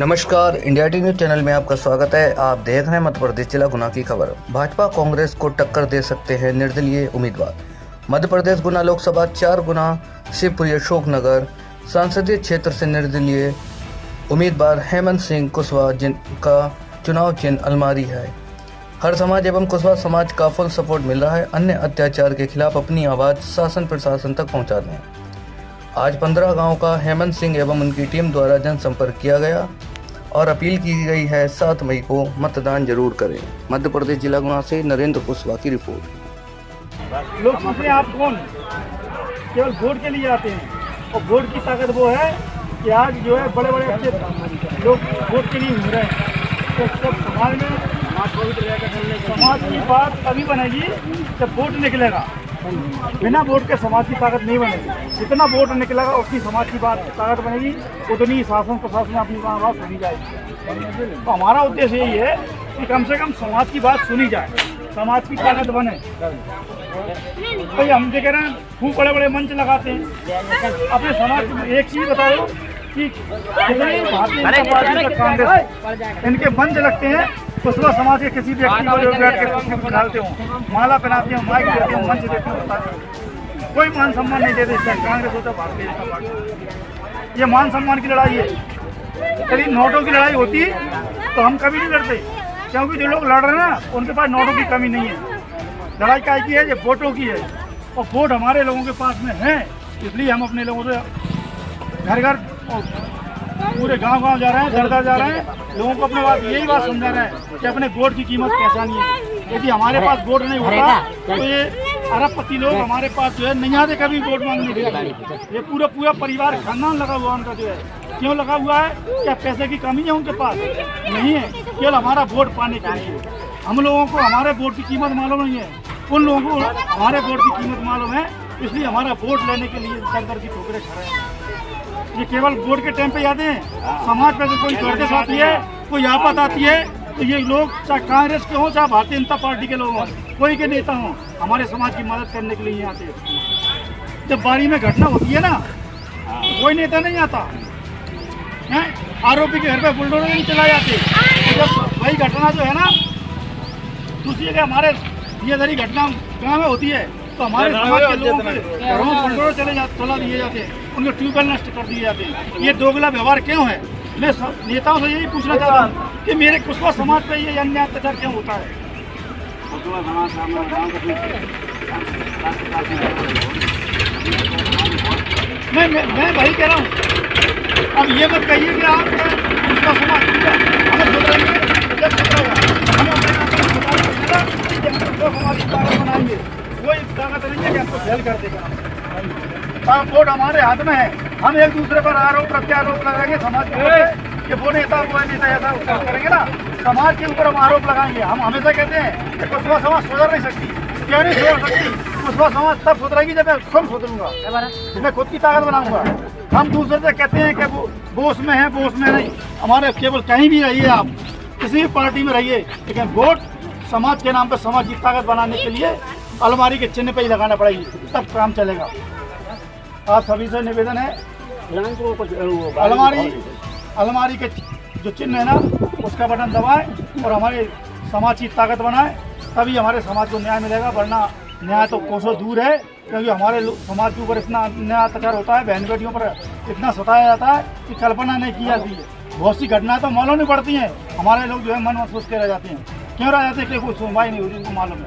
नमस्कार, India T news channel में आपका स्वागत है। आप देख रहे हैं मध्य प्रदेश जिला गुना की खबर। भाजपा कांग्रेस को टक्कर दे सकते हैं निर्दलीय उम्मीदवार। मध्य प्रदेश गुना लोकसभा 4 गुना शिवपुरी अशोकनगर संसदीय क्षेत्र से निर्दलीय उम्मीदवार हेमंत सिंह कुशवाहा जिनका चुनाव चिन्ह अलमारी है। हर समाज एवं कुशवाहा समाज का फुल सपोर्ट मिल रहा है। अन्य अत्याचार के खिलाफ अपनी आवाज़ शासन प्रशासन तक पहुँचा दें। आज 15 गाँव का हेमंत सिंह एवं उनकी टीम द्वारा जनसंपर्क किया गया और अपील की गई है 7 मई को मतदान जरूर करें। मध्य प्रदेश जिला गुना से नरेंद्र कुशवाहा की रिपोर्ट। लोग पूछते हैं आप कौन, केवल वोट के लिए आते हैं और वोट की ताकत वो है कि आज जो है बड़े बड़े अच्छे लोग वोट के लिए घूम रहे हैं। तो सब समाज में समाज की बात तभी बनेगी जब वोट निकलेगा। बिना वोट के समाज की ताकत नहीं बनेगी। जितना वोट निकलेगा उतनी समाज की बात ताकत बनेगी, उतनी शासन प्रशासन में अपनी बात सुनी जाएगी। तो हमारा उद्देश्य यही है कि कम से कम समाज की बात सुनी जाए, समाज की ताकत बने। तो हम देख रहे हैं खूब बड़े बड़े मंच लगाते हैं अपने समाज में। एक चीज़ बता दो कि भारतीय जनता पार्टी का कांग्रेस इनके मंच लगते हैं कुशवाहा समाज के किसी व्यक्ति को जो बैठ के डालते हो, माला पहनाते हो, माइक देते हो, मंच देते हो, कोई मान सम्मान नहीं देते। कांग्रेस होता भारतीय जनता पार्टी। ये मान सम्मान की लड़ाई है। यदि नोटों की लड़ाई होती तो हम कभी नहीं लड़ते, क्योंकि जो लोग लड़ रहे हैं ना उनके पास नोटों की कमी नहीं है। लड़ाई काय की है? ये वोटों की है, और वोट हमारे लोगों के पास में है। इसलिए हम अपने लोगों से घर घर पूरे गांव जा रहे हैं, घर जा रहे हैं, लोगों को अपने बात यही बात समझा रहे हैं कि अपने वोट की कीमत पहचानिए। यदि हमारे पास वोट नहीं होता तो ये अरबपति लोग हमारे पास जो है नहीं आते कभी वोट मांगने के लिए। ये पूरा परिवार खानदान लगा हुआ उनका जो है। क्यों लगा हुआ है? क्या पैसे की कमी है उनके पास? नहीं है, केवल हमारा वोट पाने के लिए। हम लोगों को हमारे वोट की कीमत मालूम नहीं है, उन लोगों को हमारे वोट की कीमत मालूम है। इसलिए हमारा वोट लेने के लिए दर की ठोकरें खा रहे हैं। ये केवल वोट के टाइम पे याद है। समाज पे कोई गर्दिश आती है, कोई आफत आती है, तो ये लोग चाहे कांग्रेस के हों चाहे भारतीय जनता पार्टी के लोग हों, कोई के नेता हों, हमारे समाज की मदद करने के लिए आते हैं। जब बारी में घटना होती है ना, कोई नेता नहीं आता है। आरोपी के घर पे बुलडोजर नहीं चलाए जाते। तो जब वही घटना जो है ना दूसरी जगह हमारे ये सारी घटना गाँव में होती है, तो हमारे समाज के लोगों के घरों में बुलडोजर चला दिए जाते हैं, उनके ट्यूबवेल नष्ट कर दिए जाते हैं। ये दोगला व्यवहार क्यों है? मैं नेताओं से यही पूछना चाहता हूँ कि मेरे कुशवाहा समाज पे ये अन्याय अत्याचार क्यों होता है? मैं वही कह रहा हूँ। अब ये मत कहिए कि आप कुशवाहा समाज हमें सुधरेंगे, जब सुधरेगा हम अपने समाज की ताकत बनाएंगे। कोई ताकत नहीं है कि आपको फेल कर देगा। वोट हमारे हाथ में है। हम एक दूसरे पर आरोप प्रत्यारोप लगाएंगे समाज के ऊपर कि वो नेता ऐसा करेंगे ना, समाज के ऊपर हम आरोप लगाएंगे। हम हमेशा कहते हैं कि कुशवाहा समाज सुधर नहीं सकती। क्यों नहीं सुधर सकती? कुशवाहा समाज तब सुधरेगी जब मैं स्वयं सुधरूंगा, मैं खुद की ताकत बनाऊंगा। हम दूसरे से कहते हैं कि वो बोस में है, बोस में नहीं। हमारे केवल कहीं भी रहिए, आप किसी भी पार्टी में रहिए, लेकिन वोट समाज के नाम पर समाज की ताकत बनाने के लिए अलमारी के चिन्ह पे ही लगाना पड़ेगी, तब काम चलेगा। आप सभी से निवेदन है, अलमारी के जो चिन्ह है ना उसका बटन दबाएं और हमारे समाज की ताकत बनाएं, तभी हमारे समाज को न्याय मिलेगा। वरना न्याय तो कोसों दूर है, क्योंकि हमारे समाज के ऊपर इतना अन्याय अत्याचार होता है, बहन बेटियों पर इतना सताया जाता है कि कल्पना नहीं की जाती है। बहुत सी घटनाएं तो मालूम नहीं पड़ती हैं, हमारे लोग जो है मन महसूस के रह जाते हैं। क्यों रह जाते हैं? कि कोई सुनवाई नहीं होती, उनको मालूम है।